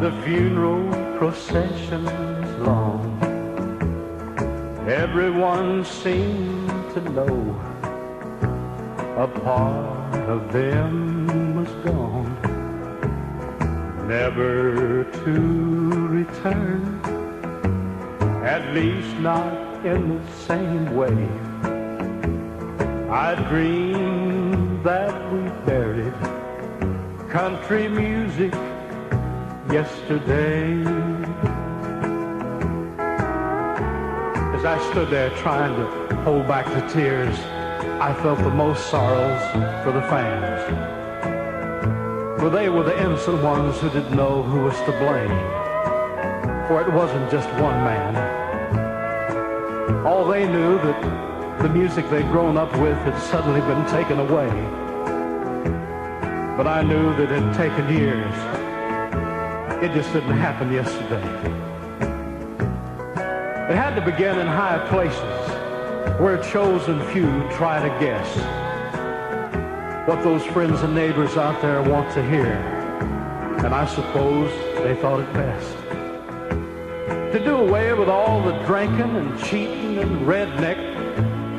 the funeral procession's long. Everyone seemed to know a part of them was gone, never to return, at least not in the same way. I dreamed that we buried country music yesterday. As I stood there trying to hold back the tears, I felt the most sorrows for the fans. For they were the innocent ones who didn't know who was to blame. For it wasn't just one man. All they knew that the music they'd grown up with had suddenly been taken away. But I knew that it had taken years. It just didn't happen yesterday. It had to begin in high places, where a chosen few try to guess what those friends and neighbors out there want to hear. And I suppose they thought it best to do away with all the drinking and cheating and redneck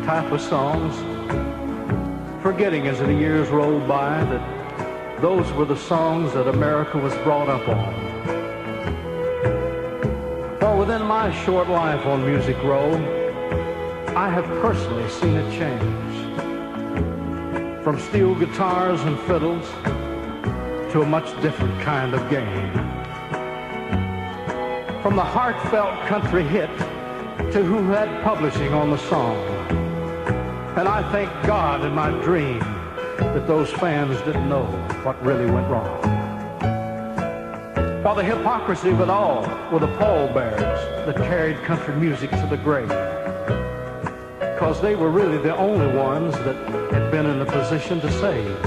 type of songs, forgetting as the years rolled by that those were the songs that America was brought up on. Well, within my short life on Music Row, I have personally seen it change. From steel guitars and fiddles to a much different kind of game. From the heartfelt country hit to who had publishing on the song. And I thank God in my dream that those fans didn't know what really went wrong. While the hypocrisy of it all were the pallbearers that carried country music to the grave. Because they were really the only ones that had been in a position to save.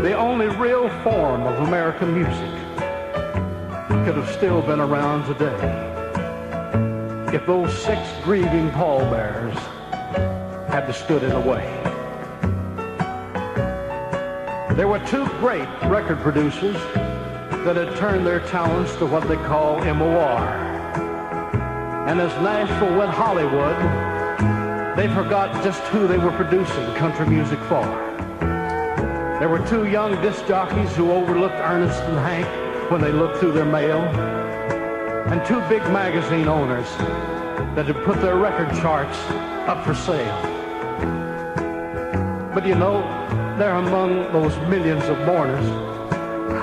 The only real form of American music could have still been around today if those 6 grieving pallbearers had stood in the way. There were 2 great record producers that had turned their talents to what they call MOR. And as Nashville went Hollywood, they forgot just who they were producing country music for. There were 2 young disc jockeys who overlooked Ernest and Hank when they looked through their mail, and 2 big magazine owners that had put their record charts up for sale. But you know, there among those millions of mourners,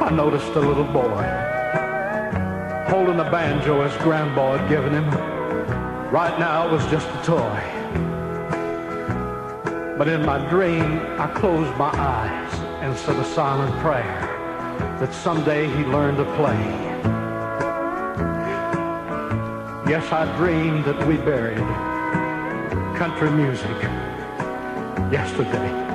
I noticed a little boy holding a banjo his grandpa had given him. Right now it was just a toy. But in my dream, I closed my eyes and said a silent prayer that someday he'd learn to play. Yes, I dreamed that we buried country music yesterday.